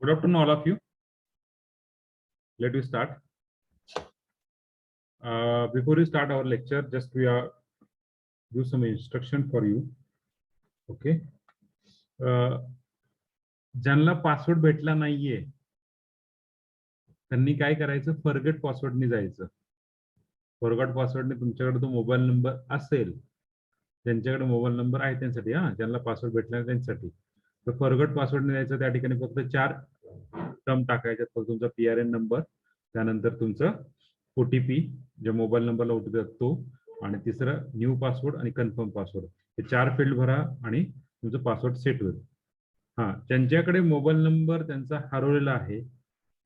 Good afternoon, all of you. Let us start. Before we start our lecture, just we are do some instruction for you. Okay. ज्यांना password भेटला नाहीये त्यांनी काय करायचं, forget पासवर्डने जायचं. Forgot पासवर्डने तुमच्याकडे तो मोबाईल नंबर असेल, ज्यांच्याकडे मोबाईल नंबर आहे त्यांच्यासाठी, ज्यांना पासवर्ड भेटला नाही त्यांच्यासाठी, तर फॉरगॉट पासवर्डने जायचं. त्या ठिकाणी फक्त 4 टर्म टाकायचे. फक्त तुमचा PRN नंबर, त्यानंतर तुमचा OTP, ज्या मोबाईल नंबरला OTP असतो, आणि तिसरं न्यू पासवर्ड आणि कन्फर्म पासवर्ड. हे 4 फील्ड भरा आणि तुमचं पासवर्ड सेट होईल. ज्यांच्याकडे मोबाईल नंबर त्यांचा हरवलेला आहे,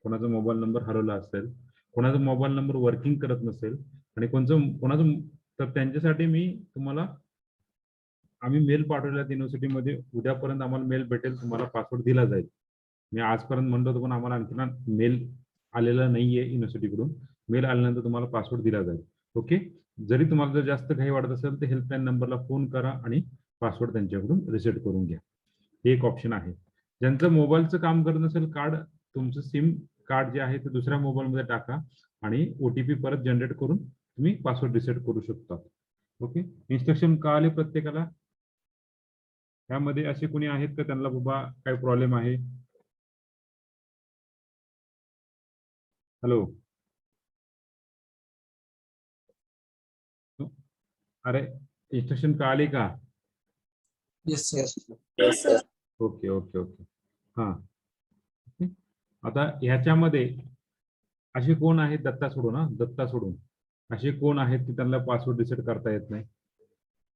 कोणाचा मोबाईल नंबर हरवला असेल, कोणाचा मोबाईल नंबर वर्किंग करत नसेल आणि कोणाचं, तर त्यांच्यासाठी मी तुम्हाला आम्ही मेल पाठवलेला युनिव्हर्सिटीमध्ये. उद्यापर्यंत आम्हाला मेल भेटेल, तुम्हाला पासवर्ड दिला जाईल. मी आजपर्यंत म्हणलो होतो, पण आम्हाला आणखी मेल आलेला नाहीये युनिव्हर्सिटीकडून. मेल आल्यानंतर तुम्हाला पासवर्ड दिला जाईल. ओके. जरी तुम्हाला जर जास्त काही वाटत असेल तर हेल्पलाईन नंबरला फोन करा आणि पासवर्ड त्यांच्याकडून रिसेट करून घ्या. हे एक ऑप्शन आहे. ज्यांचं मोबाईलचं काम करत नसेल, कार्ड, तुमचं सिम कार्ड जे आहे ते दुसऱ्या मोबाईलमध्ये टाका आणि OTP परत जनरेट करून तुम्ही पासवर्ड रिसेट करू शकता. ओके. इन्स्ट्रक्शन कळाले प्रत्येकाला? त्यामध्ये असे कोणी आहेत का त्यांना बाबा काही प्रॉब्लेम आहे? हॅलो. अरे, इन्स्ट्रक्शन कळाली का? Yes sir. Okay okay okay. आता ह्याच्यामध्ये असे कोण आहेत, दत्ता सोडून असे कोण आहेत की त्यांना पासवर्ड रिसेट करता येत नाही?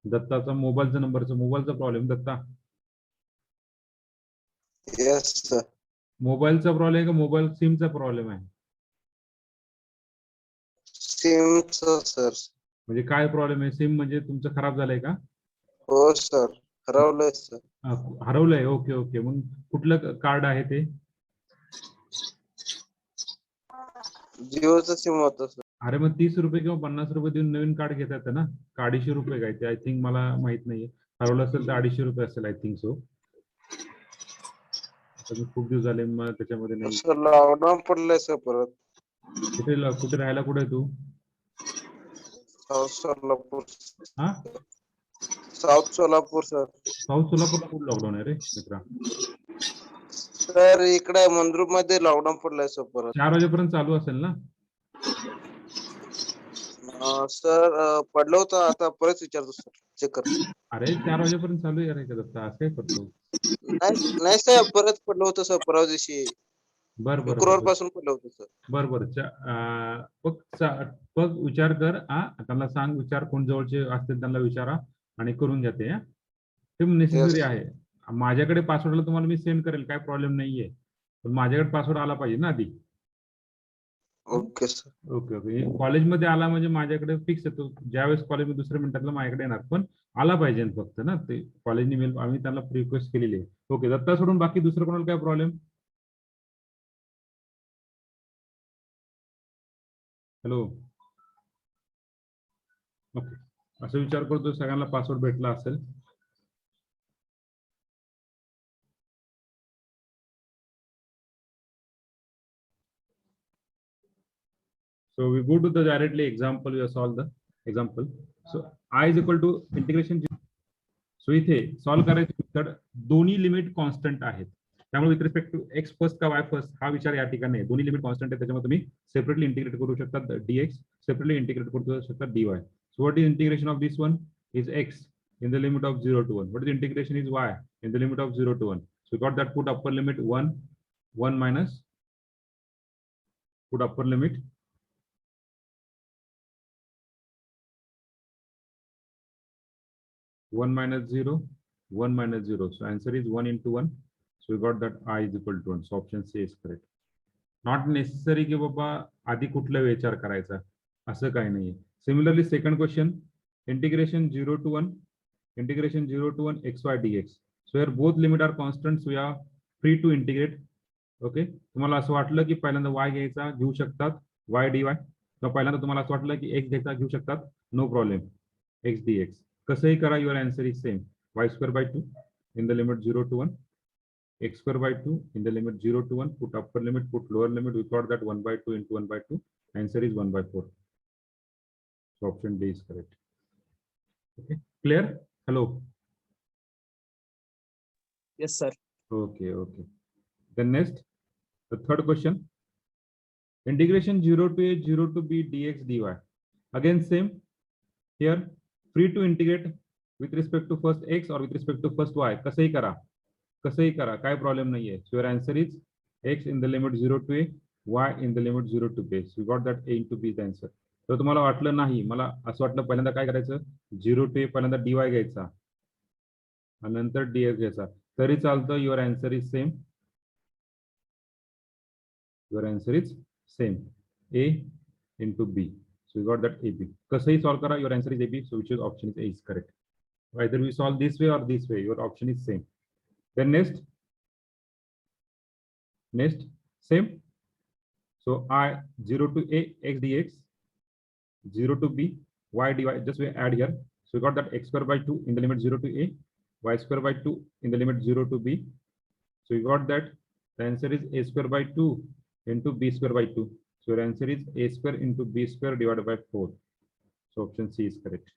दत्ताचा मोबाईलचा प्रॉब्लेम. Datta, yes sir. मोबाईलचा प्रॉब्लेम आहे का मोबाईल सिमचा प्रॉब्लेम आहे? सिमचं सर. म्हणजे काय प्रॉब्लेम आहे? सिम म्हणजे तुमचं खराब झालंय का? हो सर, हरवलंय सर. हरवलंय. Okay okay. मग कुठलं कार्ड आहे ते? जिओचं सिम होतं सर. अरे मग 30 रुपये किंवा 50 रुपये देऊन नवीन कार्ड घेता येतं ना. का 250 रुपये काय ते? आय थिंक, मला माहित नाहीये. हरवलं असेल तर 250 रुपये असेल, आय थिंक सो. खूप दिवस झाले मला त्याच्यामध्ये नाही. सर लॉकडाऊन पडलंय सर परत. कुठे राहायला, कुठे तू? साऊथ सोलापूर. हा, साऊथ सोलापूर सर. साऊथ सोलापूरला कुठं लॉकडाऊन आहे रे मित्रा? सर इकडे मंद्रुप मध्ये लॉकडाऊन पडलंय सर परत. 4 वाजेपर्यंत चालू असेल ना? सर पडलं होतं, आता परत विचारतो सर, चेक करतो. अरे 4 वाजेपर्यंत चालू आहे का दत्ता? असं काय करतो? नाही सर, परत पडलं होतं सर परवा दिवशी. बरं बरं शुक्रवार बरं पासून पडलं होतं सर. बरं बघ विचार कर. त्यांना सांग, विचार, कोण जवळचे असतील त्यांना विचारा आणि करून घ्या ते. ते नेसेसरी आहे. माझ्याकडे पासवर्डला तुम्हाला मी सेंड करेल, काय प्रॉब्लेम नाहीये, पण माझ्याकडे पासवर्ड आला पाहिजे ना आधी. Okay sir. Okay okay. कॉलेजमध्ये आला म्हणजे माझ्याकडे फिक्स येतो. ज्यावेळेस कॉलेजमध्ये दुसऱ्या मिनिटातला माझ्याकडे येणार, पण आला पाहिजे फक्त ना. ते कॉलेजने मेल आम्ही त्यांना रिक्वेस्ट केलेली आहे. ओके. दत्ता सोडून बाकी दुसरं कोणाला काय प्रॉब्लेम? हॅलो. ओके. असं विचार करतो सगळ्यांना पासवर्ड भेटला असेल. So we go to the directly example. We solve the example. So I is equal to integration. So इथे सॉल्व करायचं तर दोन्ही लिमिट कॉन्स्टंट आहेत. त्यामुळे with respect to x first का वाय फर्स्ट हा विचार या ठिकाणी आहे. दोन्ही लिमिट कॉन्स्टंट आहे, त्याच्यामुळे तुम्ही सेपरेटली इंटिग्रेट करू शकता dx, सेपरेटली इंटिग्रेट करू शकता dy. So what is integration of this one is x in the limit of 0 to 1. What is integration is y in the limit of 0 to 1. So we got that, put upper limit 1 minus, put upper limit 1 minus 0, 1 minus 0. So answer is 1 into 1. So we got that I is equal to 1. So option C is correct. Not necessary की बाबा आधी कुठला विचार करायचा, असं काही नाहीये. Similarly, second question, integration 0 to 1, integration 0 to 1 xy dx. So here both limit are constants, so we are free to integrate. Okay. तुम्हाला असं वाटलं की पहिल्यांदा y घ्यायचा, घेऊ शकतात, y dy. किंवा पहिल्यांदा तुम्हाला असं वाटलं की x घ्यायचा, घेऊ शकतात, नो प्रॉब्लेम, x dx. कसंही करा, your answer is same, y² by 2 in the limit 0 to 1. x square by 2 in the limit 0 to 1, put upper limit, put lower limit. We got that 1 by 2 into 1 by 2. Answer is 1 by 4. So option D is correct. Okay, clear? Hello. Yes, sir. Okay, okay. Then next, the third question. Integration 0 to a 0 to b dx dy. Again same. Here, free to integrate with respect to first x or with respect to first y. कसंही करा, काय problem नाहीये. So your answer is x in the limit 0 to a, y in the limit 0 to b. So you got that a into b is the answer. तर तुम्हाला वाटलं नाही, मला असं वाटलं पहिल्यांदा काय करायचं, 0 to a पहिल्यांदा dy घ्यायचा आणि नंतर dx घ्यायचा, तरी चालतं. Your answer is same. Your answer is same, a into b. So you got that ab. कसंही solve करा, your answer is ab. So which is option is a is correct. Either we solve this way or this way, your option is same. Then next same. So I 0 to a x dx, 0 to b y dy. Just we add here. So we got that x square by 2 in the limit 0 to a, y square by 2 in the limit 0 to b. So we got that the answer is a square by 2 into b square by 2. So your answer is a square into b square divided by 4. So option C is correct.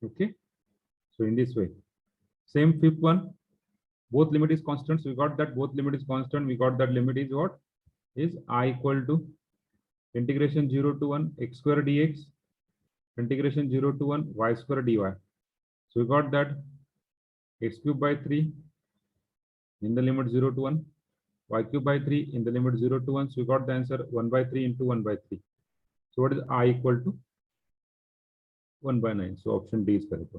Okay. So in this way, same fifth one, both limit is constant. So we got that both limit is constant. We got that limit is what? Is I equal to integration 0 to 1 x square dx, integration 0 to 1 y square dy. So we got that x cube by 3 in the limit 0 to 1, y cube by 3 in the limit 0 to 1. So we got the answer 1 by 3 into 1 by 3. So what is I equal to? 1 by 9. So option D is correct.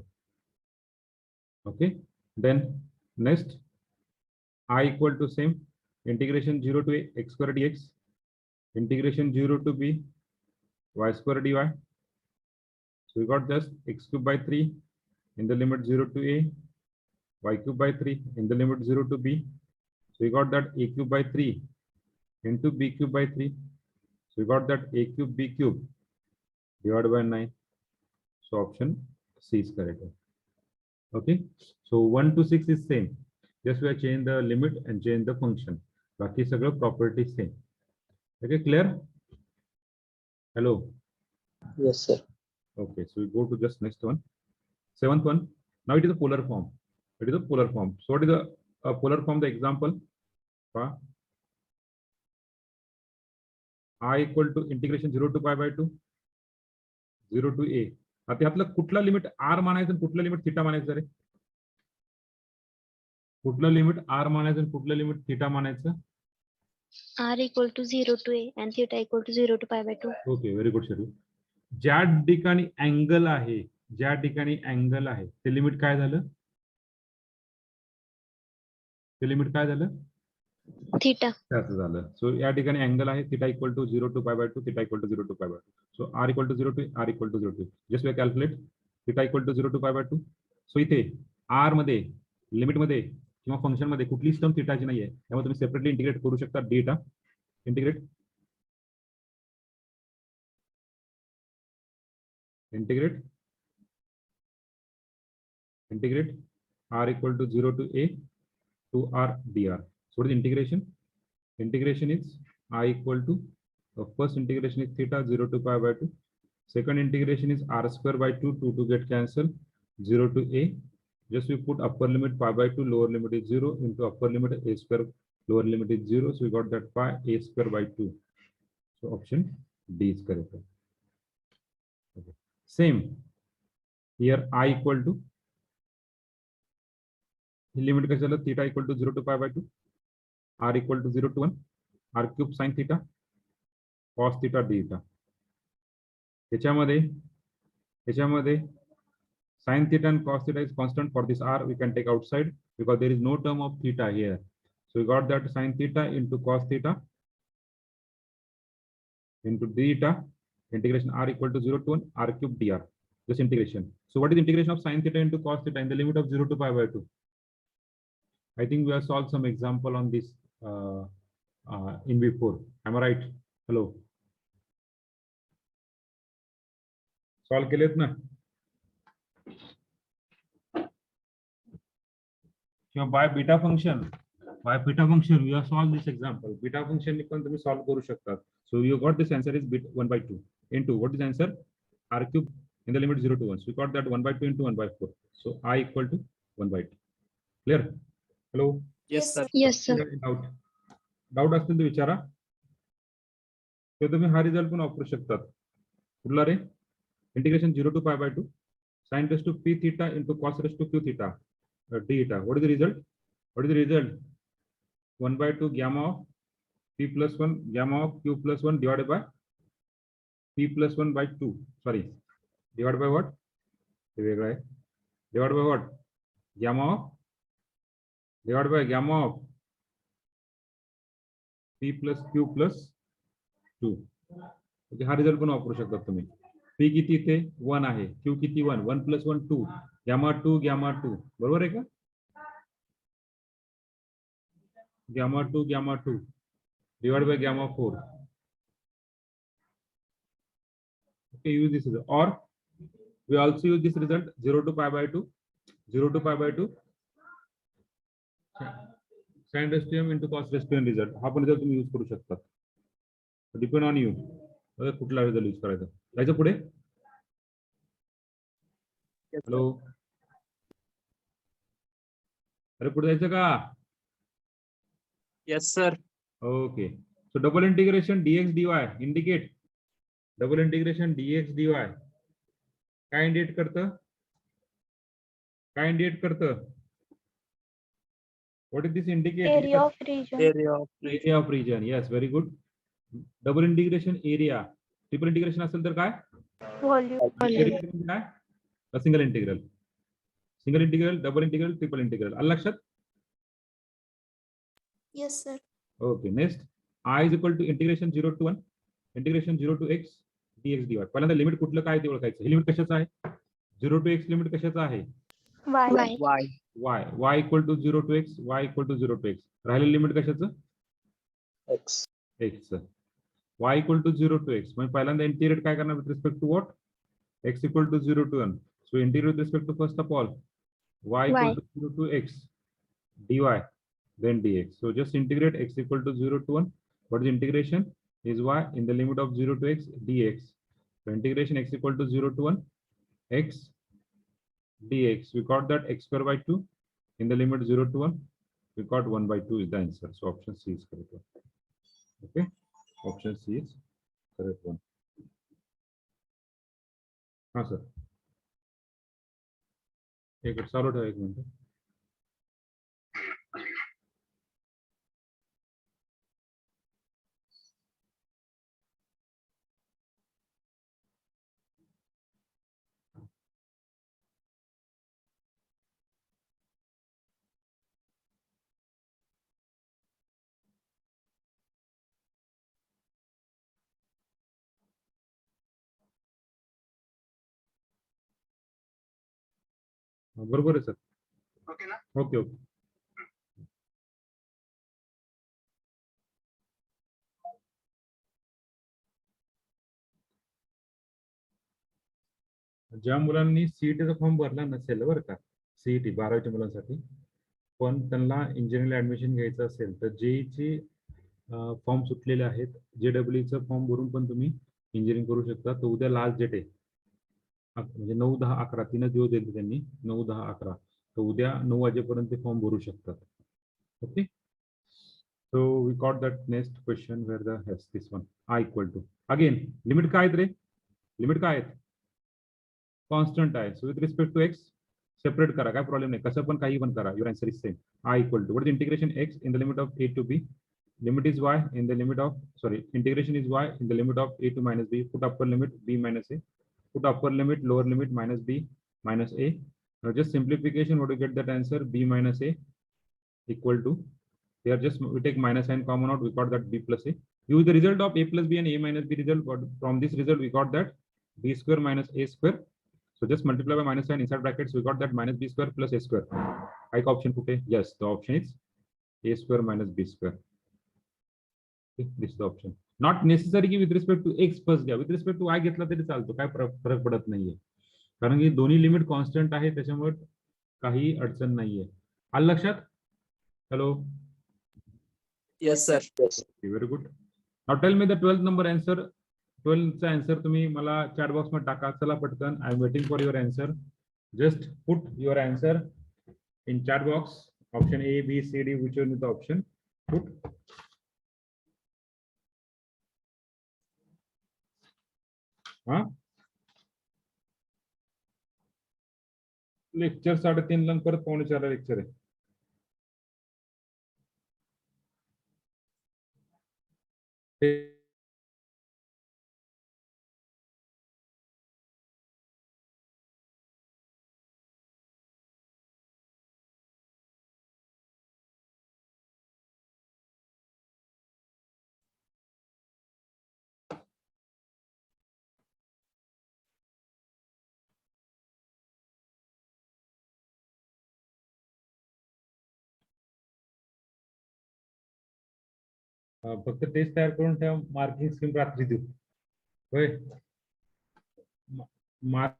Okay. Then next, I equal to same integration 0 to a x square dx, integration 0 to b y square dy. So we got just x cube by 3 in the limit 0 to a, y cube by 3 in the limit 0 to b. So we got that a cube by 3 into b cube by 3. So we got that a cube b cube divided by 9. So option C is correct. Okay. So 1 to 6 is same. Just we have changed the limit and change the function. बाकी सगळं property same. Okay, clear? Hello. Yes, sir. Okay, so we go to just next one. Seventh one. Now it is a polar form. It is a polar form. So what is a polar form? The example. I equal to integration 0 to pi by 2, 0 to a. आता यातलं कुठला limit r मानायचं आणि कुठलं limit theta मानायचं रे? कुठलं limit r मानायचं आणि कुठलं लिमिट थीटा मानायचं? r equal to 0 to a and theta equal to 0 to pi by 2. Okay, very good schedule. ज्या ठिकाणी अँगल आहे, ते लिमिट काय झालं? ते लिमिट काय झालं? Theta. त्याचं झालं. सो या ठिकाणी अँगल आहे, theta equal to 0 to pi by 2, theta equal to 0 to pi by 2. So r equal to 0 to r equal to 0 to. Just we calculate theta equal to 0 to pi by 2. So इथे r मध्ये, limit मध्ये किंवा function मध्ये कुठलीच term थीटाची नाहीये, त्यामुळे तुम्ही separately integrate करू शकता. Data integrate r equal to 0 to a to r dr. So what is integration? Integration is I equal to first integration is theta 0 to pi by 2. Second integration is r square by 2 to get cancelled 0 to a. Just we put upper limit pi by 2, lower limit is 0 into upper limit a square, lower limit is 0. So we got that pi a square by 2. So option D is correct. Okay. Same here, I equal to limit का चला theta equal to 0 to pi by 2, r equal to 0 to 1, r cube sin theta cos theta theta. याच्यामध्ये sin theta and cos theta is constant. For this r we can take outside because there is no term of theta here. So we got that sin theta into cos theta into theta, integration r equal to 0 to 1, r cube dr. Just integration. So what is integration of sin theta into cos theta in the limit of 0 to pi by 2? I think we have solved some example on this in before. Am I right? Hello. Solve केलेत ना? किंवा by beta function By beta function, we have solved this example. Beta function पण तुम्ही solve करू शकता. So you got this answer is bit 1 by 2 into what is the answer? R cube in the limit 0 to 1. So we got that 1 by 2 into 1 by 4. So I equal to 1 by 2. Clear? Hello? Yes, sir. Yes, sir. Doubt असतील तर विचारा. तर तुम्ही हा result पण वापरू शकतात. कुठला रे? Integration 0 to pi by 2 sin raised to p theta into cos raised to q theta d theta. What is the result? What is the result? 1 by 2 gamma of p plus 1 gamma of q plus 1 divided by p plus 1 by 2. Sorry. Divided by what? Divided by what? Gamma of divided by gamma of p plus q plus 2. Okay, हा result पण वापरू शकता तुम्ही. p किती इथे 1 आहे, q किती 1, 1 plus 1 2, gamma 2 बरोबर आहे का? gamma 2 divided by gamma 4. Okay, use this result. Or we also use this result 0 to pi by 2 sin raised to m into cos raised to n result. हा पण result तुम्ही use करू शकता. Depend on you. कुठला result use करायचा. जायचं पुढे. Yes, hello, अरे पुढे जायचं का? Yes, sir. Okay. So double integration dx dy indicate double integration dx dy काय इंडिकेट करतं? काय इंडिकेट करतं? What is this indicate? Area of region. Area of area of region. Yes, very good. Double integration area. Triple integration असेल तर काय? Volume. काय? Single integral. Single integral, double integral, triple integral. आलं लक्षात? Yes, sir. Okay. Next I is equal to integration 0 to 1 integration 0 to x dx dy. पहिल्यांदा limit कुठलं काय ते ओळखायचं. हे लिमिट कशाचं आहे? 0 to x लिमिट कशाचं आहे? Y. Y. y equal to 0 to x, y equal to 0 to x. राहिलेलं लिमिट कशाचं? X. x. y equal to 0 to x. म्हणजे पहिल्यांदा इंटिग्रेट काय करणार with respect to what? x equal to 0 to 1. So integrate with respect to first of all y equal to 0 to x dy then dx. So just integrate x equal to 0 to 1. What is integration? Is y in the limit of 0 to x dx. So integration x equal to 0 to 1 x dx. We got that x square by 2 in the limit 0 to 1. We got 1 by 2 is the answer. So option C is correct one. Okay, option C is correct one. हाँ sir, एक minute चालू ठेवा, एक minute. बरोबर आहे sir. Okay ना? Okay okay. ज्या मुलांनी सीईटीचा फॉर्म भरला नसेल बरं का, सीईटी 12वीच्या मुलांसाठी, पण त्यांना इंजिनिअरिंगला ऍडमिशन घ्यायचं असेल तर जेईची फॉर्म सुटलेले आहेत. जेडब्ल्यूचा फॉर्म भरून पण तुम्ही इंजिनिअरिंग करू शकता. तर उद्या लास्ट डेट आहे, म्हणजे 9, 10, 11 तीनच दिवस दिले त्यांनी, 9, 10, 11. तर उद्या 9 वाजेपर्यंत फॉर्म भरू शकतात. Okay. So we got that next question where the has this one I equal to. Again limit काय आहेत रे? लिमिट काय आहेत? कॉन्स्टंट आहे. So with respect to x separate करा, काय प्रॉब्लेम नाही, कसं पण काही पण करा. Your answer is same. I equal to what is integration x in the limit of a to b, limit is y in the limit of, sorry, integration is y in the limit of a to minus b, put upper limit b minus a, put upper limit lower limit minus b minus a. Now just simplification, what do you get that answer? B minus a equal to, here just we take minus sign common out, we got that b plus a. Use the result of a plus b and a minus b result. From this result we got that b square minus a square. So just multiply by minus sign inside brackets, we got that minus b square plus a square. Like option put a, yes, the option is a square minus b square. This is the option. Not necessary की with respect to x first घ्या, with respect to y घेतला तरी चालतो, काय फरक पडत नाहीये, कारण की दोन्ही लिमिट कॉन्स्टंट आहे, त्याच्यामुळे काही अडचण नाहीये. आलं लक्षात? Hello, Yes, sir. Very good. Now tell me the 12th number answer. 12th चा आन्सर तुम्ही मला चॅट बॉक्स मध्ये टाका. चला पटकन. I am waiting for your answer. Just put your answer in chat box. Option A, B, C, D, whichever is the option. Put. हा lecture 3:30 ला परत 3:45 lecture आहे. फक्त टेस्ट तयार करून ठेवा. मार्किंग स्कीम रात्री देऊ. होय. Mark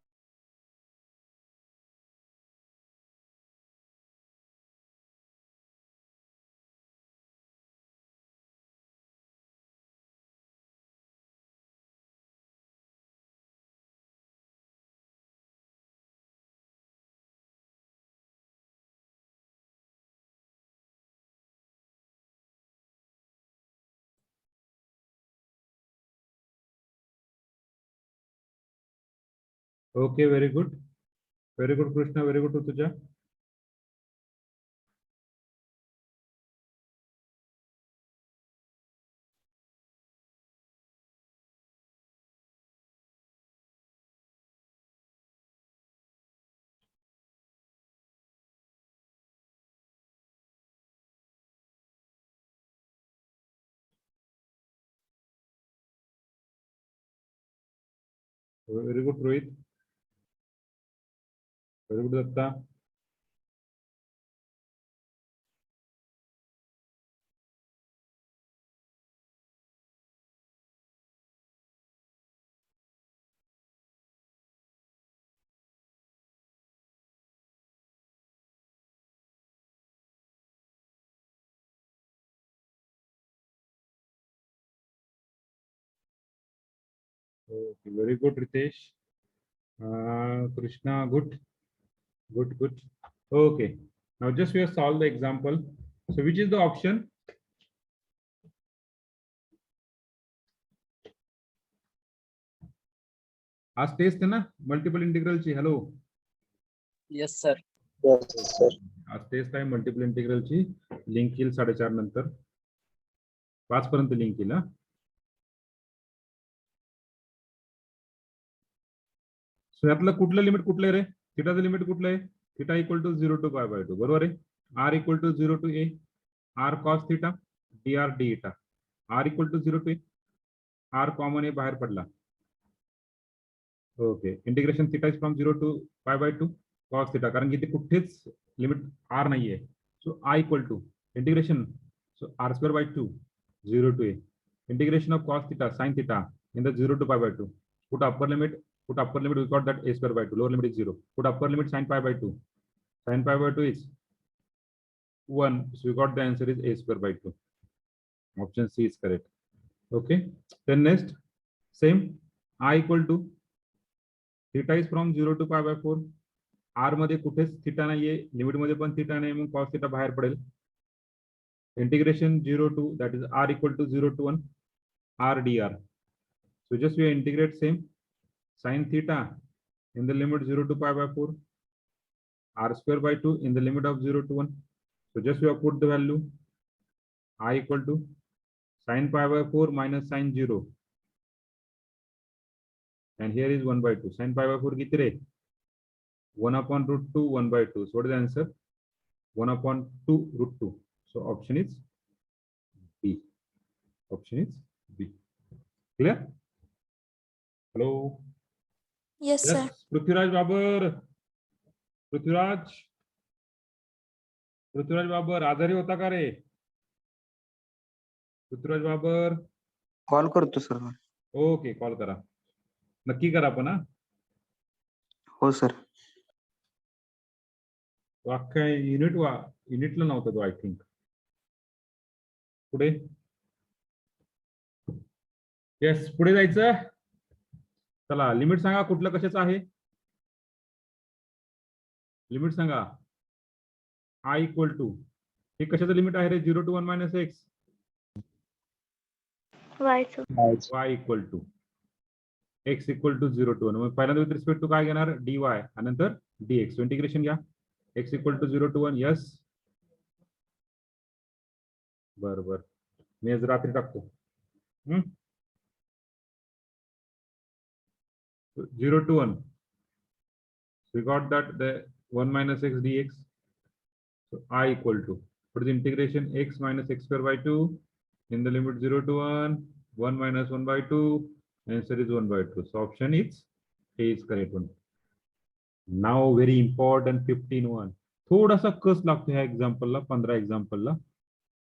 okay. Very good. Very good Krishna. Very good तुझ्या. Very good Rohit. Very good Datta. Okay, very good, Ritesh. Krishna, good, good, good. Okay, now just we have solved the example. So which is the option? आज test है ना multiple integral ची. Hello. Yes, sir. Yes, sir. आज test आहे multiple integral ची. Link येईल 4:30 नंतर. 5 पर्यंत लिंक येईल. सो यातलं कुठलं लिमिट कुठलं रे? थिटाचं लिमिट कुठलं आहे? थिटा इक्वल टू 0 to π/2 बरोबर आहे. r equal to 0 to a r cos theta dr d eta. r equal to 0 to a r common आहे बाहेर पडला. Okay. Integration theta is from 0 to π/2 cos theta कारण की इथे कुठेच लिमिट r नाहीये. So i equal to integration so r²/2 0 to a integration of cos theta sin theta in the 0 to π/2. Put upper limit we got that a²/2. Lower limit is 0. Put upper limit sin π/2. Sin π/2 is 1. So we got the answer is a²/2. Option C is correct. Okay. Then next same I equal to theta is from 0 to π/4. r मध्ये कुठेच theta नाहीये. Limit मध्ये पण theta नाही मग cos theta बाहेर पडेल. Integration 0 to that is r equal to 0 to 1 r dr. So just we integrate same sin theta in the limit 0 to π/4 r²/2 in the limit of 0 to 1. So just we have put the value I equal to sin π/4 minus sin 0 and here is 1/2. Sin π/4 किती रे? 1/√2 1/2. So what is the answer? 1/2√2. So option is B. Option is B. Clear? Hello. Yes, sir. Prithviraj Babar. Prithviraj Babar आजारी होता का रे? Prithviraj Babar call करतो sir. Okay call करा. नक्की करा पण. हो सर. तो अख्ख्या युनिटला नव्हता तो आय थिंक. पुढे येस पुढे जायचं. चला लिमिट सांगा कुठलं कशाचं आहे. लिमिट सांगा. आय इक्वल टू हे कशाचं लिमिट आहे रे. 0 to 1 minus x. y च y equal to x equal to 0 to 1. मग पहिल्यांदा विथ रिस्पेक्ट टू काय घेणार dy आणि नंतर dx. इंटिग्रेशन घ्या. x equal to 0 to 1. Yes बरोबर. मी आज रात्री टाकतो. 0 to 1. We got that the 1 minus x dx. So I equal to for the integration x minus x square by 2 in the limit 0 to 1, 1 minus 1 by 2. Answer is 1 by 2. So option is A is correct one. Now very important 15-1. थोडासा कस लागतो ह्या एक्झाम्पलला 15 एक्झाम्पलला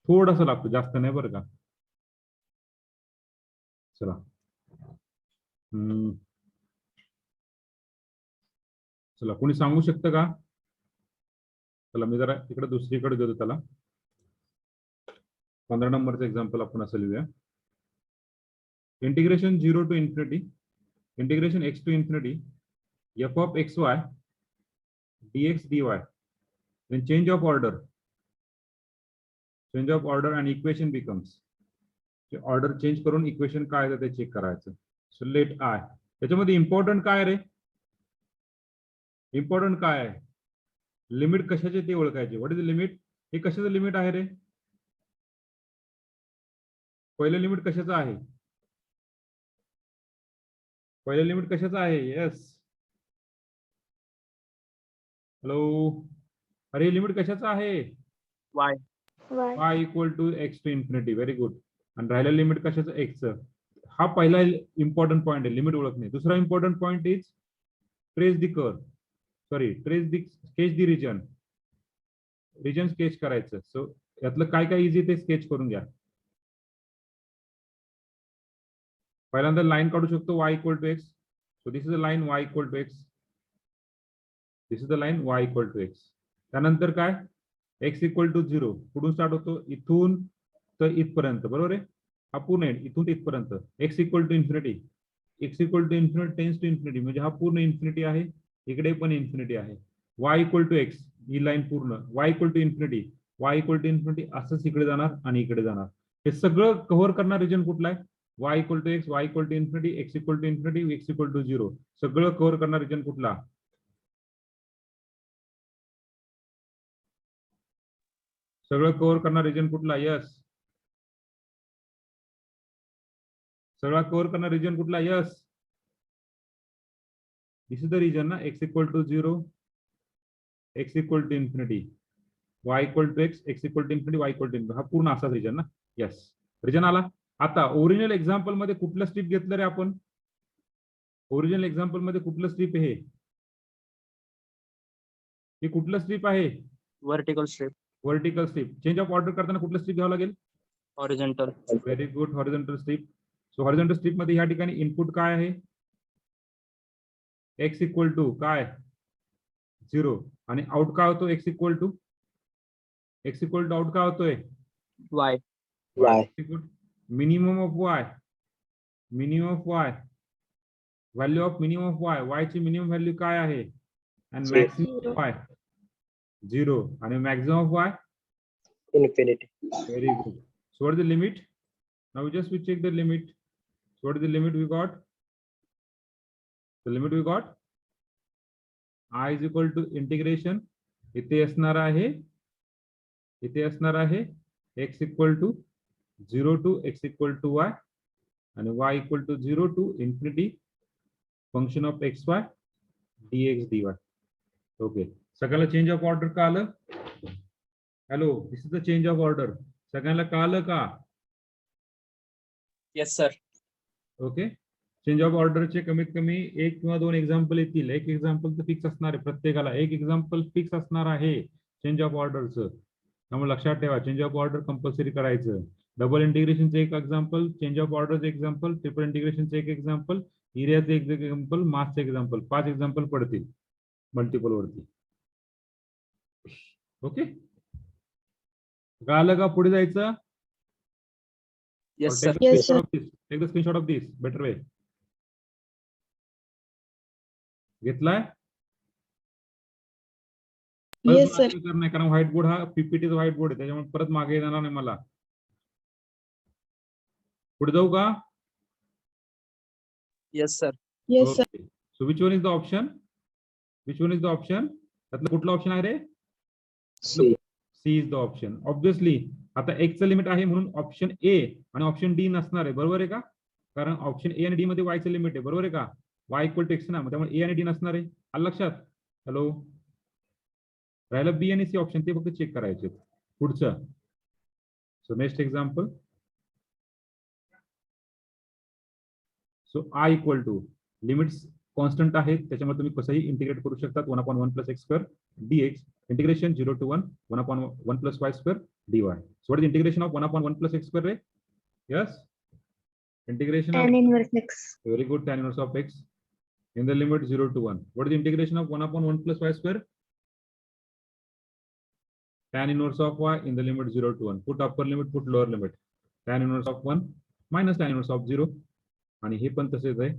थोडासा लागतो जास्त नाही बरं का. चला चला कोणी सांगू शकतं का. चला मी जरा इकडे दुसरीकडे देतो त्याला. 15 नंबरचं एक्झाम्पल आपण असं लिहूया. Integration 0 to infinity integration x to infinity f of xy dx dy. Then change of order and equation becomes order change करून इक्वेशन काय आहे ते चेक करायचं. सो लेट आय. त्याच्यामध्ये इम्पॉर्टंट काय रे. इम्पॉर्टंट काय आहे. लिमिट कशाचे ते ओळखायचे. What is the limit. हे कशाचं लिमिट आहे रे. पहिलं लिमिट कशाचं आहे. पहिलं लिमिट कशाचं आहे. Yes hello. अरे लिमिट कशाचं आहे. y y y equal to x to infinity. Very good. आणि राहिलं लिमिट कशाचं एक्सचं. हा पहिला इम्पॉर्टंट पॉईंट आहे लिमिट ओळखणे. दुसरा important point is trace the curve. Sorry trace the sketch the region sketch करायचं. सो यातलं काय काय इझी ते स्केच करून घ्या. पहिल्यांदा लाईन काढू शकतो y equal to x. So this is a line y equal to x. This is the line y equal to x. त्यानंतर काय x इक्वल टू 0 कुठून स्टार्ट होतो इथून तर इथपर्यंत बरोबर आहे. हा पूर्ण इथून इथपर्यंत. x equal to infinity. x equal to infinity tends to infinity म्हणजे हा पूर्ण इन्फिनिटी आहे. इकडे पण इन्फिनिटी आहे. y इक्वल टू एक्स ही लाईन पूर्ण y equal to infinity. y equal to infinity असंच इकडे जाणार आणि इकडे जाणार. हे सगळं कव्हर करणार रिजन कुठला आहे. y equal to x, y equal to infinity, x equal to infinity, x equal to 0 सगळं कव्हर करणार रिजन कुठला. सगळं कव्हर करणार रिजन कुठला. यस सगळा कव्हर करणार रिजन कुठला. Yes this is the region ना. x equal to 0, x equal to infinity, y equal to x, x equal to infinity, y equal to infinity. हा पूर्ण असाच रिजन ना. यस रिजन आला. आता ओरिजिनल एक्झाम्पल मध्ये कुठलं स्ट्रीप घेतलं रे आपण. ओरिजिनल एक्झाम्पल मध्ये कुठलं स्ट्रीप आहे. हे कुठलं स्ट्रीप आहे. Vertical strip vertical strip. Change of order करताना कुठलं स्ट्रीप घ्यावं लागेल. Horizontal very good. Horizontal strip. So horizontal strip मध्ये या ठिकाणी इनपुट काय आहे. x इक्वल टू काय 0 आणि आउट काय होतो. x इक्वल टू आउट काय होतोय. y minimum of y. Minimum of y. Value of minimum of y. y ची मिनिमम व्हॅल्यू काय आहे. आणि मॅक्सिमम ऑफ y 0 आणि maximum of y infinity. Very good. So what is the limit? Now we check the limit. So what is the limit we got? The limit we got I is equal to integration. इथे असणार आहे x equal to 0 to x equal to y आणि y equal to 0 to infinity function of xy dx dy. Okay. सगळ्याला change of order का आलं. Hello this is the change of order. सगळ्यांना कळलं का. Yes sir. Okay. Change of ऑर्डरचे कमीत कमी 1 किंवा 2 एक्झाम्पल येतील. एक एक्झाम्पल तर फिक्स असणार आहे. प्रत्येकाला एक एक्झाम्पल फिक्स असणार आहे चेंज ऑफ ऑर्डरचं. त्यामुळे लक्षात ठेवा चेंज ऑफ ऑर्डर कंपल्सरी करायचं. डबल इंटिग्रेशनचं एक एक्झाम्पल, चेंज ऑफ ऑर्डरचं एक्झाम्पल, ट्रिपल इंटिग्रेशनचं एक एक्झाम्पल, एरियाचं एक एक्झाम्पल, मासचं एक्झाम्पल. 5 एक्झाम्पल पडतील मल्टिपल वरती. ओके कळलं का. पुढे जायचं. Yes, Or sir. take the Yes, screenshot sir. of this. Take the screenshot of this. Better way. घेतलाय? परत Yes, sir. मागे येणार नाही, कारण व्हाईट बोर्ड हा पीपीटीचा व्हाईट बोर्ड आहे, त्याच्यामुळे परत मागे येणार नाही मला. पुढे जाऊ का? Yes, sir. Yes, sir. Okay. So which one is the option? Which one is the option? त्यातलं कुठला ऑप्शन आहे रे? C. C is the option. Obviously, आता x चं लिमिट आहे म्हणून ऑप्शन ए आणि ऑप्शन डी नसणार आहे, बरोबर आहे का? कारण ऑप्शन ए आणि डी मध्ये y चं लिमिट आहे, बरोबर आहे का? y इक्वल टू एक्स ना, त्यामुळे ए आणि डी नसणार आहे. आलं लक्षात? हॅलो, राहिलं बी आणि सी ऑप्शन, ते फक्त चेक करायचे. पुढचं. So next example. So I equal to limits constant आहेत, त्याच्यामुळे तुम्ही कसंही इंटिग्रेट करू शकतात. 1/1 + x² dx integration 0 to 1 1/1 + y² dy. So what is the integration of 1/1 + x², Ray? Yes, integration of Tan inverse x. very good, tan inverse of x in the limit 0 to 1. What is the integration of 1/1 + y²? Tan inverse of y in the limit 0 to 1. Put upper limit, put lower limit. Tan inverse of 1 minus tan inverse of 0. आणि हे पण तसेच आहे,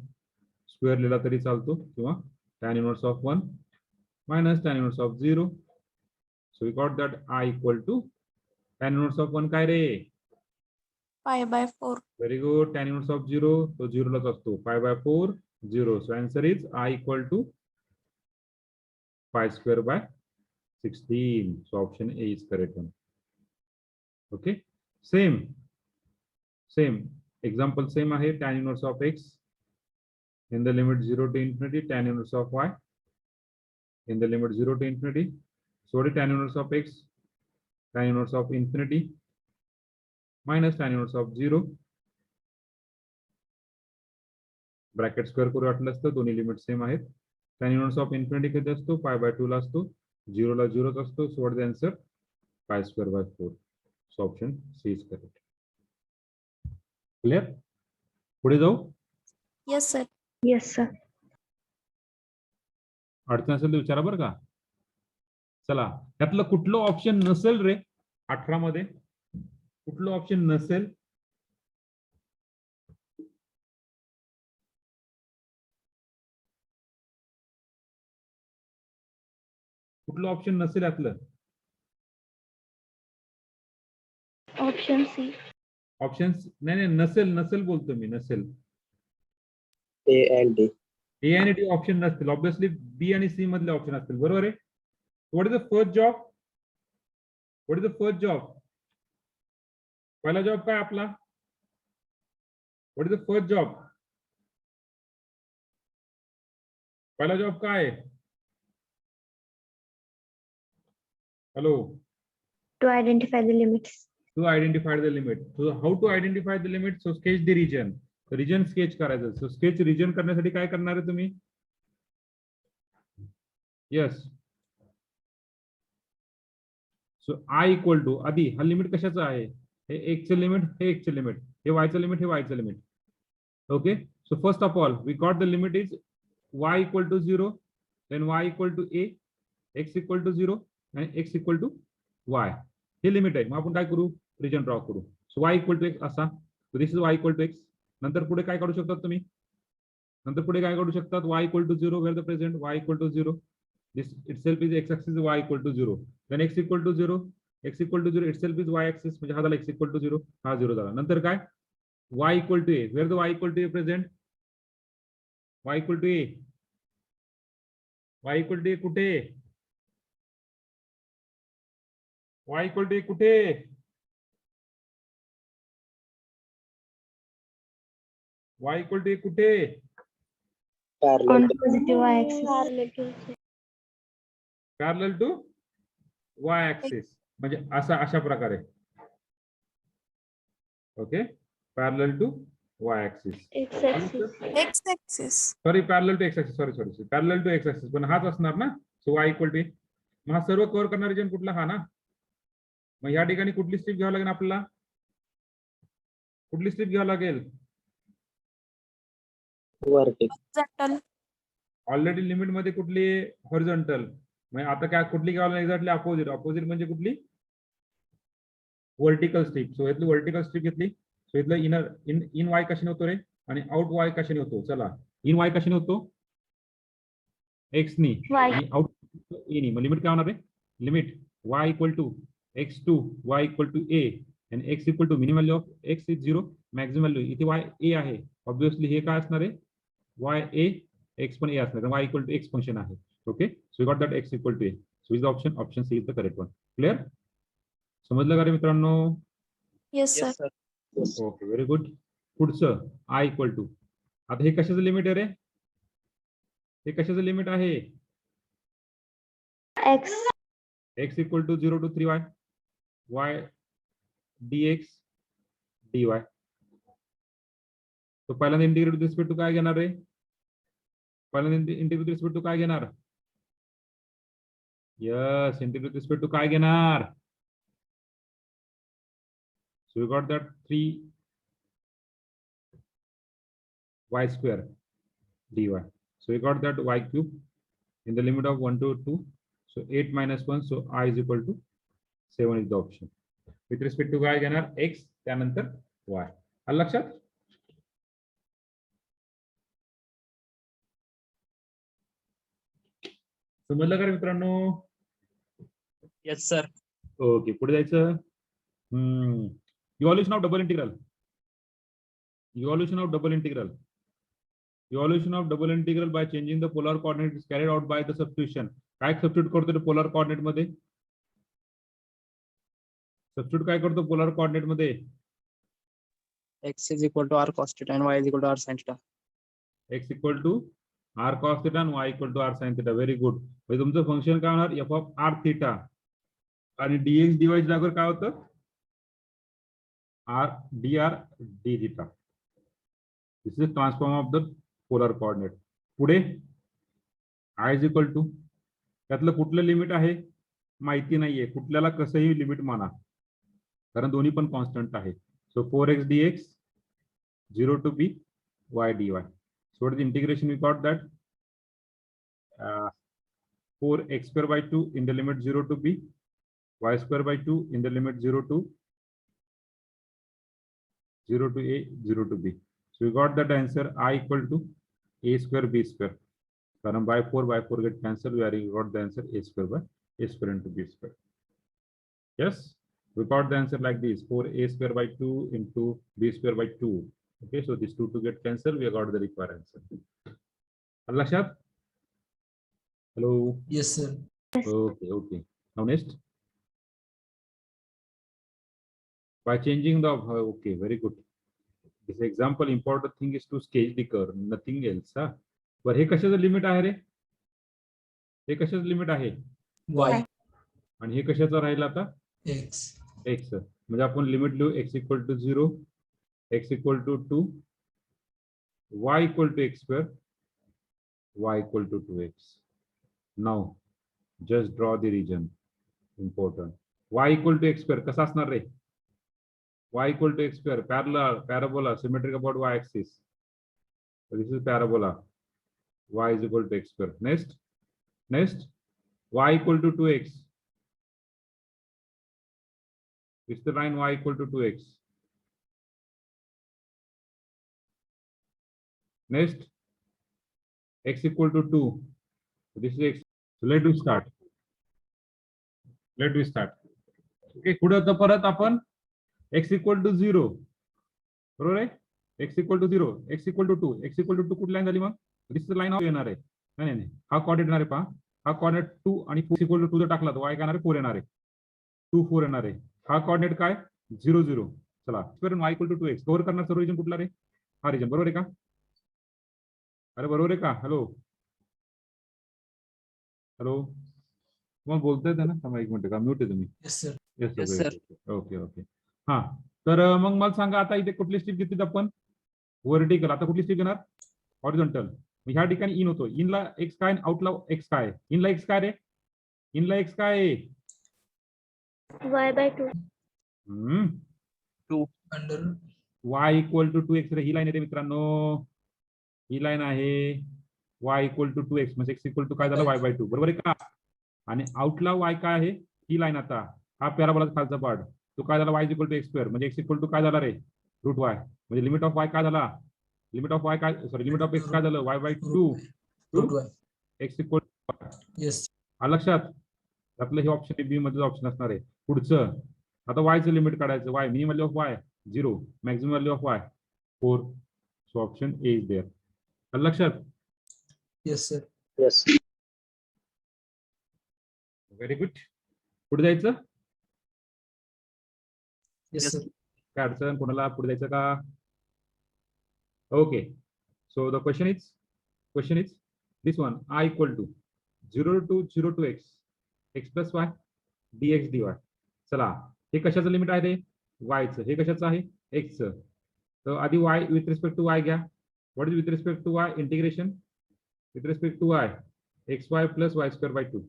square लिहिला तरी चालतो, किंवा tan inverse of 1 minus tan inverse of 0. So we got that I equal to tan inverse of 1 काय रे? Pi/4. Very good. Tan inverse of 0 तो 0 लाच असतो. Pi/4 0. So answer is I equal to pi²/16. So option A is correct one. Okay. Same example same आहे. Tan inverse of x in the limit 0 to infinity, tan inverse of y in the limit 0 to infinity. So what is tan inverse of x? Tan inverse of infinity minus tan inverse of 0. Bracket square करू वाटलं असतं, दोन्ही limit same आहेत. tan inverse of infinity किती असतो? pi/2 ला असतो, 0 ला 0च असतो. So what is the answer? pi²/4. So option C is correct. Clear? पुढे जाऊ. Yes, sir. Yes, sir. अडचण असेल तर विचारा बरं का. चला, त्यातलं कुठलं ऑप्शन नसेल रे 18 मध्ये? कुठलं ऑप्शन नसेल? कुठलं ऑप्शन नसेल यातलं? Option C. ऑप्शन नाही नसेल बोलतो मी, नसेल. A and D. ए आणि डी ऑप्शन नसतील, ऑब्विसली बी आणि सी मधले ऑप्शन असतील, बरोबर आहे. What is the first job? What is the first job? पहिला जॉब काय आपला? What is the first job? पहिला जॉब काय आहे? Hello. To identify the limits. To identify the limit. So how to identify the limit? So sketch the region. Region sketch करायचं. So sketch region करण्यासाठी काय करणार आहे तुम्ही? Yes. So I equal to आधी हा लिमिट कशाचा आहे? हे x चे लिमिट, हे x चे लिमिट, हे y चे लिमिट, हे y चे limit. Okay. So first of all, we got the limit is y equal to 0, then y equal to a, x equal to 0, and x equal to y. हे limit आहे. मग आपण काय करू? Region draw करू. So y equal to x असा. So this is y equal to x. नंतर पुढे काय काढू शकतात तुम्ही? नंतर पुढे काय काढू शकतात? y equal to 0, where the present y equal to 0. This itself is x axis, y equal to 0. Then x equal to 0, x equal to 0 itself is y axis, म्हणजे हा झाला x equal to 0, हा 0 झाला. नंतर काय? y equal to a, where the y equal to a present? y equal to a. y equal to a कुठे? y equal to a कुठे? y equal to a कुठे? Parallel. On positive y-axis. Parallel to y axis, म्हणजे अशा प्रकारे. Okay, parallel to y axis. X-axis. X-axis. Sorry, parallel to x axis, sorry parallel to x axis, पण हाच असणार ना. So y equal to, मग हा सर्व कव्हर करणारा रिजन कुठला? हा ना. मग या ठिकाणी कुठली स्ट्रीप घ्यावी लागेल आपल्याला? कुठली स्ट्रीप घ्यावी लागेल? Vertical. Horizontal. ऑलरेडी लिमिट मध्ये कुठली? हॉरिझॉन्टल. म्हणजे आता काय कुठली घ्यावी लागेल? Exactly opposite. अपोजिट म्हणजे कुठली? Vertical strip. सो यातली वर्टिकल स्ट्रीप घेतली. सो इथलं इनर इन वाय कशाने होतो रे आणि आउट वाय कशाने होतो? चला, इन वाय कशाने होतो? एक्स नी Y. आणि आउट ए नी. मग लिमिट काय होणार आहे? Limit y equal to x to y equal to a आणि x equal to minimum value of x is 0, maximum value इथे वाय ए आहे. ऑब्विसली हे काय असणार आहे? वाय ए, एक्स पण ए असणार आहे. Y equal to x function आहे. Okay, so we got that x equal to a. So is the option C is the correct one. Clear? समजलं का रे मित्रांनो? Yes, sir. Yes. Okay, very good. पुढचं I equal to, आता हे कशाचं limit आहे रे? हे कशाचं लिमिट आहे? X. X equal to 0 to 3y, y dx dy. तो पहिल्यांदा इंटिग्रेट विथ रिस्पेक्ट टू काय घेणार रे? पहिल्यांदा इंटिग्रेट विथ रिस्पेक्ट टू काय घेणार? Yes, integrate with respect to काय घेणार? So we got that 3y square dy. So we got that y cube in the limit of 1 to 2. So 8 minus 1. So I is equal to 7 is the option. With respect to काय घेणार? x त्यानंतर y. आलं लक्षात? समजलं का रे मित्रांनो? Yes, sir. Okay, पुढे जायचं. Evolution of double integral. Evolution of double integral. Evolution of double integral by changing the polar coordinate is carried out by the substitution. काय सबस्टिट्यूट करतो पोलर कोऑर्डिनेट मध्ये? सबस्टिट्यूट काय करतो पोलर कोऑर्डिनेट मध्ये? X is equal to r cos theta and y is equal to r sin theta. x equal to r cos theta आणि y equal to r sin theta. Very good. म्हणजे तुमचं function काय होणार? f of r theta आणि dx dy च्या जागेवर काय होतं? r dr d theta. This is transform of the polar coordinate. पुढे I is equal to, त्यातलं कुठलं लिमिट आहे माहिती नाहीये, कुठल्याला कसंही लिमिट माना कारण दोन्ही पण कॉन्स्टंट आहे. सो 4x dx 0 to b y dy. So what is the integration? We got that 4x square by 2 in the limit 0 to b, y square by 2 in the limit 0 to a, 0 to b. So we got that answer I equal to a square b square. Karan by 4 get cancelled. We are got the answer a square by a square into b square. Yes, we got the answer like this: 4a square by 2 into b square by 2. Okay, so these two to get cancelled. We got the required answer. Alashat? Hello. Yes, sir. Okay, okay. Now next. By changing the okay, very good. This example, important thing is to sketch the curve, nothing else. हा, बरं हे कशाचं limit आहे रे? हे कशाचं limit आहे? Y. आणि हे कशाचं राहिलं आता? X. x. म्हणजे आपण लिमिट लिहू x equal to 0, x equal to 2, y equal to x square, y equal to 2x. Now just draw the region. Important. y equal to x square कसा असणार रे? y equal to x square, parallel, parabola, symmetric about y axis. So this is parabola. Y is equal to x square. Next, y equal to 2x. This is the line y equal to 2x. Next, x equal to 2. So this is x. So let us start. Okay, पुढे आता परत आपण x equal to 0, बरोबर आहे? x equal to 0, x equal to 2, x equal to 2 कुठली line झाली मग? This is the line of येणार आहे. नाही, हा कोऑर्डिनेट येणार आहे पहा. हा कोऑर्डिनेट 2 आणि 4 इक्वल टू 2 जर टाकला तर y काय येणार आहे? 4 येणार आहे. 2 4 येणार आहे. हा कोऑर्डिनेट काय? 0 0. चला, square y equal to 2x cover करण्याचा रिजन कुठला रे? हा रिजन, बरोबर आहे का? अरे बरोबर आहे का? हॅलो तुम्हाला बोलता येतं ना? थांबा एक मिनिट, का म्यूट आहे तुम्ही? Yes, sir. Yes, sir. Okay okay. हा, तर मग मला सांगा आता इथे कुठली स्टेप घेतली आपण? व्हर्टिकल. आता कुठली स्टेप घेणार? हॉरिझॉन्टल. ह्या ठिकाणी इन होतो. इनला एक्स काय, आउटला एक्स काय? इनला एक्स काय रे? इनला एक्स काय आहे? Y by 2. 2 under. y equal to 2x रे. ही लाईन येते मित्रांनो, ही लाईन आहे y इक्वल टू 2x म्हणजे x इक्वल टू काय झालं? y बाय 2, बरोबर आहे का? आणि आउटला y काय आहे? ही लाईन. आता हा पॅराबोलाचा खालचा पार्ट तो काय झाला? y equal to x square म्हणजे x इक्वल टू काय झाला रे? रूट वाय म्हणजे लिमिट ऑफ वाय काय झाला, लिमिट ऑफ वाय काय सॉरी लिमिट ऑफ एक्स काय झालं y by two two x equal yes लक्षात. त्यातलं हे ऑप्शन बी मध्ये ऑप्शन असणार आहे. पुढचं आता वायचं लिमिट काढायचं, y minimum value of y 0, maximum value of y 4. So option A is there. लक्षात. Yes sir Yes. Very good. पुढे जायचं येस सर काय अडचण कोणाला पुढे जायचं का? Okay. So the question is this one I equal to 0 to x plus y dx dy. चला हे कशाचं लिमिट आहे ते वायचं, हे कशाचं आहे एक्सचं. तर आधी y with respect to y घ्या. What is with respect to y integration with respect to y x y plus y square by 2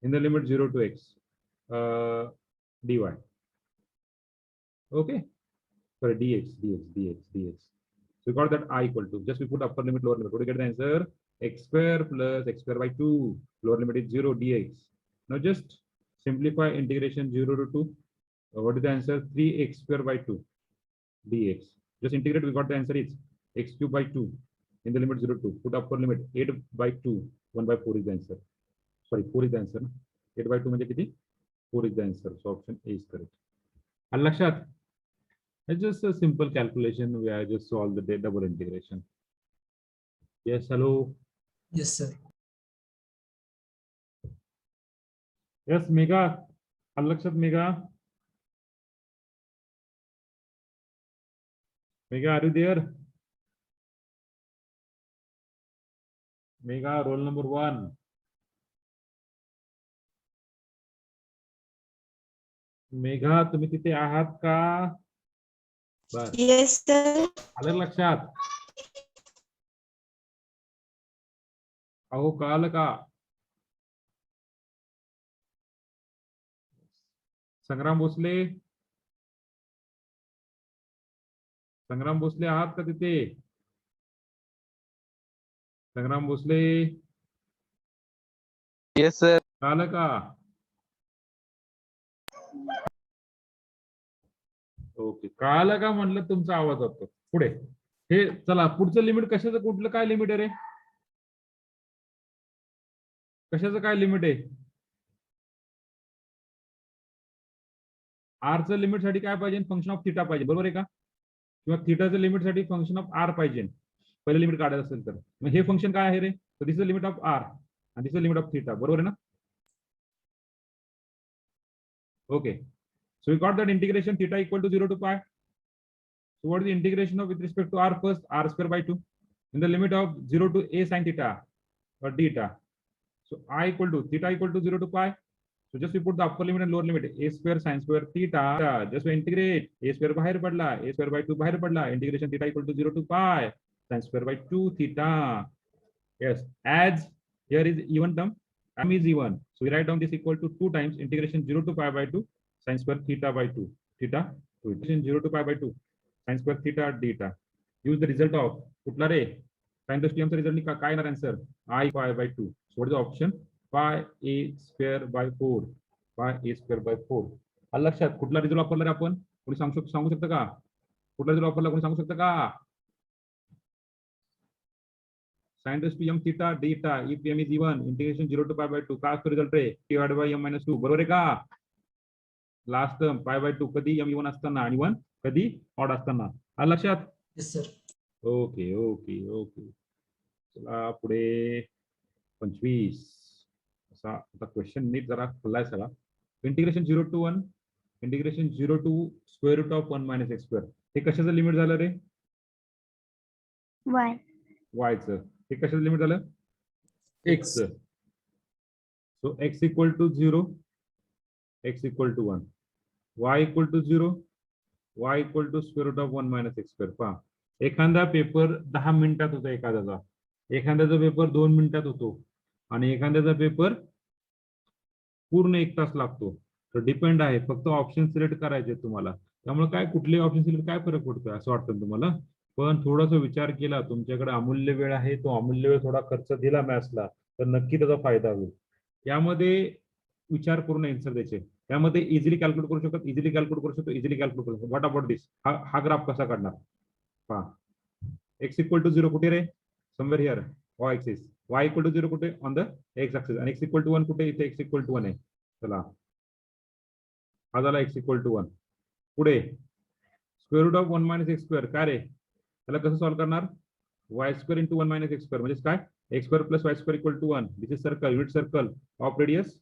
in the limit 0 to x dy. Okay, sorry dx. So we got that I equal to, just we put upper limit lower limit. What do you get the answer? X square plus x square by 2, lower limit is 0 dx. Now just simplify integration 0 to 2. What is the answer? 3x square by 2 dx. Just integrate, we got the answer is x cube by 2 in the limit 0 to 2. Put upper limit 8 by 2, 1 by 4 is the answer. Sorry, 4 is the answer. 8 by 2 म्हणजे किती? 4 is the answer. So option A is correct. आलं लक्षात? It's just a simple calculation. We are just solve the double integration. Yes, hello. Yes sir Yes, Mega. आलं लक्षात Mega? Mega, are you there? Mega, roll number 1. Megha तुम्ही तिथे आहात का? बर yes sir आलं लक्षात? अहो कळालं का? संग्राम भोसले आहात का तिथे? संग्राम भोसले येस सर. कळालं का? ओके कळालं का म्हणलं तुमचा आवाज होतो पुढे. हे चला पुढचं लिमिट कशाचं कुठलं काय लिमिट आहे रे? कशाचं काय लिमिट आहे? आरचं लिमिट साठी काय पाहिजे? फंक्शन ऑफ थिटा पाहिजे बरोबर आहे का? किंवा थिटाचं लिमिट साठी फंक्शन ऑफ आर पाहिजे. पहिलं लिमिट काढायचं असेल तर मग हे फंक्शन काय आहे रे? तर this is limit of r आणि this is limit of theta बरोबर आहे ना? Okay, so we got that integration theta equal to 0 to pi. So what is the integration of with respect to r first? R square by 2 in the limit of 0 to a sin theta or theta. So I equal to theta equal to 0 to pi. So just we put the upper limit and lower limit. A square sin square theta. Just we integrate. A square बाहेर पडला. A square by 2 बाहेर पडला. Integration theta equal to 0 to pi sin square by 2 theta. Yes, as here is even term. M is even. So we write down this equal to 2 times integration 0 to pi by 2 sin square theta by 2 theta to integration 0 to pi by 2 sin square theta theta. Use the result of कुठला रे? sin to m चा result काय येणार answer? I pi by 2. So what is the option? Pi a square by 4. Pi a square by 4. आलं लक्षात? कुठला result वापरला रे आपण? कोणी सांगू शकतं का? कुठला रिझल्ट वापरला कोणी सांगू शकतं का? sin to m theta theta if m is even integration 0 to pi by 2 काय असतो रिझल्ट रे? divided by m minus 2 बरोबर आहे का? लास्ट टर्म pi by 2 कधी m even असताना आणि 1 कधी ऑड असताना. आलं लक्षात? Yes sir okay okay okay. चला पुढे 25 असा आता क्वेश्चन नीट जरा खुलाय सगळा. Integration 0 to 1 integration 0 to square root of 1 minus x square. हे कशाचं लिमिट झालं रे? y. वायचं. हे कशाचं लिमिट झालं? x. So x equal to 0 x equal to 1 y equal to 0 y equal to square root of 1 minus x square. पहा एखादा paper 10 मिनिटात होतो एखाद्याचा, एखाद्याचा पेपर 2 मिनिटात होतो आणि एखाद्याचा पेपर पूर्ण 1 तास लागतो. तर डिपेंड आहे, फक्त ऑप्शन सिलेक्ट करायचे तुम्हाला. त्यामुळे काय कुठले ऑप्शन सिलेक्ट काय फरक पडतोय असं वाटतं तुम्हाला? पण थोडासा विचार केला, तुमच्याकडे अमूल्य वेळ आहे, तो अमूल्य वेळ थोडा खर्च दिला मॅथ्सला तर नक्की त्याचा फायदा होईल. यामध्ये विचार करून आन्सर द्यायचे. त्यामध्ये इझिली कॅल्क्युलेट करू शकतो, इझिली कॅल्क्युलेट करू शकतो, इझिली कॅल्क्युलेट करू शकतो. What about this? हा ग्राफ कसा काढणार? पहा, x इक्वल टू 0 कुठे रे? Somewhere here y axis. y equal to 0 कुठे? On the x axis. आणि x इक्वल टू 1 कुठे? इथे x इक्वल टू 1 आहे. चला, हा झाला x इक्वल टू 1. पुढे square root of 1 minus x square. काय रे, त्याला कसं सॉल्व्ह करणार? y square into 1 minus x square म्हणजे काय? X square plus y square equal to 1. This is circle, unit circle of radius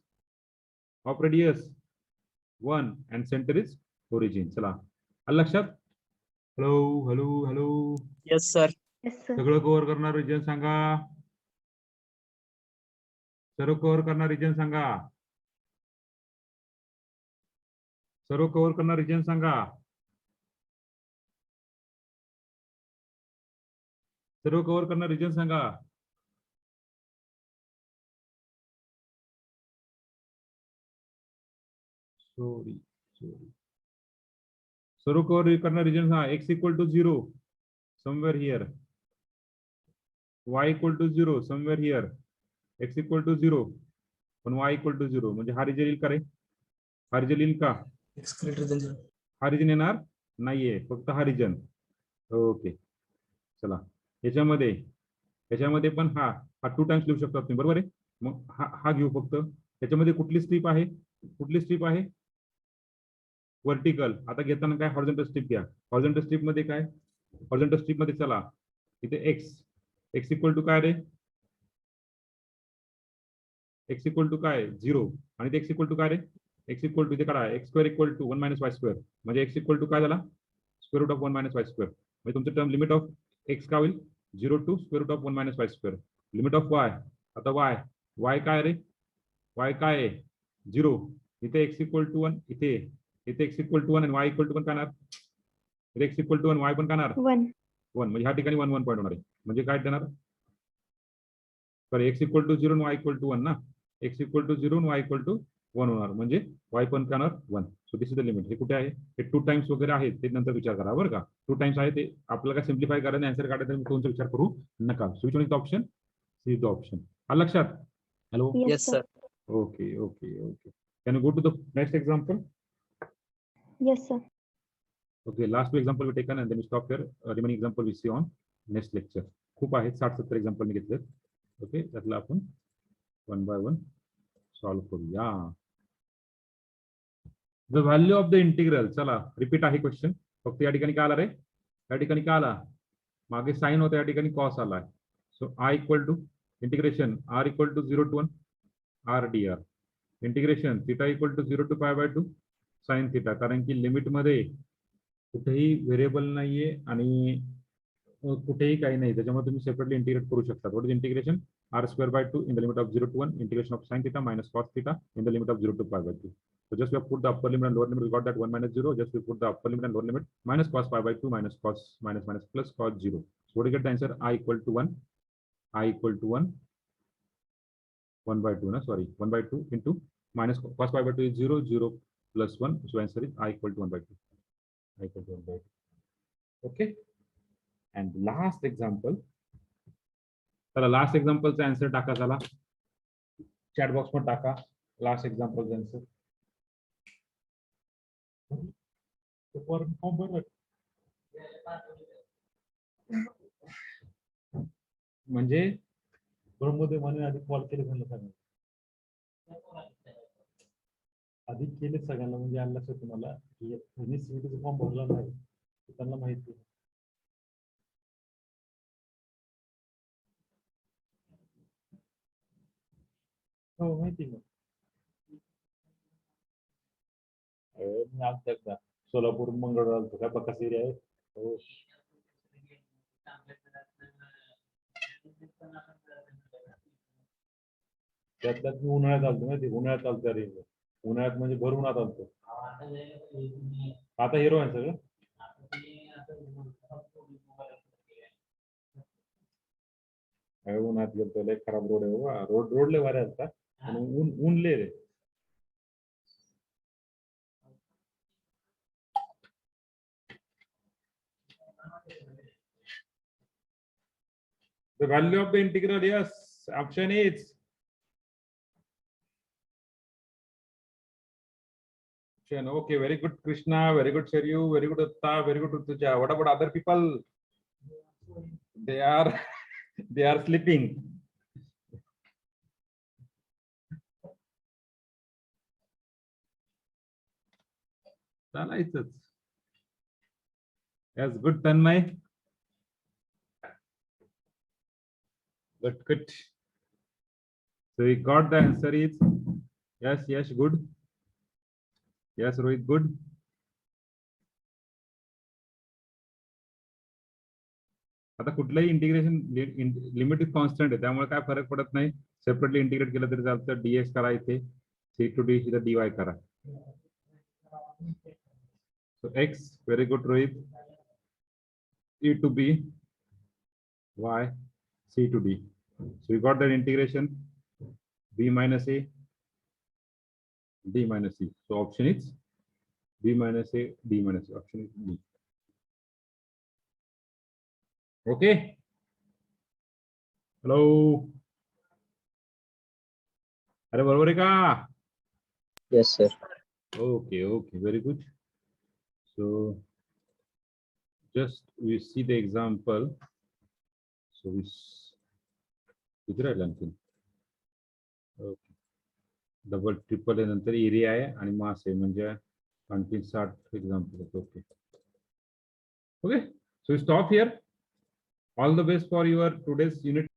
1 and center is origin. चला, आलं लक्षात? Hello hello hello, Yes, sir. Yes, sir. सगळं cover करणार region सांगा. सर्व cover करणार रिजन सांगा. सर्व कव्हर करणार रिजन सांगा. सर्व कव्हर करणार रिजन सांगा. सॉरी. सर्व कव्हर करणार रिजन सांगा. x equal to 0 somewhere here, y equal to 0 somewhere here, x equal to 0 पण y इक्वल टू 0 म्हणजे हा रिजन येईल का रे? हा रिजन येईल का? X greater than 0. हा रिजन येणार नाहीये, फक्त हा रिजन. ओके, चला, याच्यामध्ये पण हा 2 टाइम्स लिहू शकता तुम्ही, बरोबर आहे. मग हा घेऊ फक्त. त्याच्यामध्ये कुठली स्ट्रीप आहे? व्हर्टिकल. आता घेताना काय? हॉरिझॉन्टल स्ट्रीप घ्या. हॉरिझॉन्टल स्ट्रीप मध्ये काय? हॉरिझॉन्टल स्ट्रीप मध्ये चला, इथे एक्स इक्वल टू काय रे? एक्स इक्वल टू काय? 0. आणि ते एक्स इक्वल टू काय रे? एक्स इक्वल टू इथे काढा, x square equal to 1 minus y square म्हणजे एक्स इक्वल टू काय झाला? Square root of 1 minus y square. म्हणजे तुमचं टर्म लिमिट ऑफ एक्स काय होईल? 0 to square root of 1 minus y square. Limit of y, आता वाय काय रे? वाय काय आहे? 0. इथे एक्स इक्वल टू 1, इथे एक्स इक्वल टू 1 आणि वाय इक्वल टू पण काय? एक्स इक्वल टू 1, वाय पण काय? 1. 1. म्हणजे ह्या ठिकाणी 1 1 पॉईंट होणार आहे. म्हणजे काय देणार? सॉरी, एक्स इक्वल टू 0 आणि वाय इक्वल टू 1 ना. एक्स इक्वल टू 0 आणि वाय इक्वल टू 1 होणार, म्हणजे वाय पण करणार 1. So this is the limit. हे कुठे आहे? हे 2 टाइम्स वगैरे आहे, ते नंतर विचार करा बरं का. 2 टाइम्स आहे ते आपल्याला काय सिम्प्लिफाय करायचं, आन्सर काढायचा, तुमचा विचार करू नका. So which one is the option? C is the option. आलं लक्षात? Hello. Yes, sir. Okay. Can you go to the next example? Yes, sir. Okay, last two example we taken and then we stop here. Remaining example we see on next lecture. खूप आहेत, 60-70 example मी घेतलेत. Okay, त्यातला आपण 1 by 1 solve करूया. The value of the integral. चला, repeat आहे question. फक्त या ठिकाणी काय आला रे? या ठिकाणी काय आला? मागे साइन होता, या ठिकाणी कॉस आलाय. So I equal to integration r equal to 0 to 1 r dr. Integration theta equal to 0 to pi by 2 sine theta. कारण की लिमिट मध्ये कुठेही व्हेरिएबल नाहीये आणि कुठेही काही नाही, त्याच्यामुळे तुम्ही सेपरेटली इंटिग्रेट करू शकता. What is integration? r square by 2 in the limit of 0 to 1 integration of sine theta minus cos theta in the limit of 0 to pi by 2. So just we have put the upper limit and lower limit. We got that 1 minus 0. Just we put the upper limit and lower limit minus cos pi by 2 minus cos minus plus cos 0. So what do you get the answer? I equal to 1. I equal to 1. 1 by 2. No, sorry. 1 by 2 into minus cos pi by 2 is 0. 0 plus 1. So answer is I equal to 1 by 2. I equal to 1 by 2. Okay. And last example. चला, last एक्झाम्पलचा answer टाका. चला, chat box मध्ये टाका last एक्झाम्पलचा answer. म्हणजे ब्रह्मदेवाने आधी call केले सगळ्यांना, आधी केले सगळ्यांना, म्हणजे आलं लक्षात तुम्हाला की सीईटीचा फॉर्म भरला नाही त्यांना माहिती आहे. हो, माहिती मग. मी आज एकदा सोलापूर मंगळवार काय बकास एरिया आहे. हो, त्यात मी उन्हाळ्यात आलतो माहिती, उन्हाळ्यात आलतो. अरे उन्हाळ्यात म्हणजे भर उन्हात आलतो. आता हिरो आहे सगळं. उन्हात गेलतो, लय खराब रोड आहे बाबा. रोड लय वारे असतात आणि ऊन लय रे. The value of the integral, yes, option is Question. Okay, very good, Krishna. Very good, Sharyu. Very good, Atta. Very good, Rutuja. What about other people? They are they are sleeping. चालायचंच. Yes, good, Tanmay. Good. So we got the answer is yes, good. Yes, Rohit, good. आता कुठलंही integration limit constant आहे त्यामुळे काय फरक पडत नाही. Separately integrate केलं तरी चालतं. डीएक्स करा इथे, सी टू डी इथं डीवाय करा. So x, very good, Rohit. E to b, y, c to d. So we got that integration, b minus a, d minus c. So option is b minus a, d minus c. Option is b. Okay. Hello. अरे बरोबर आहे का? Yes, sir. Okay, very good. So just we see the example. So we आणखी okay, double triple आहे, नंतर area आहे आणि मास आहे, म्हणजे आणखी 60 example. Okay, so stop here. All the best for your today's unit.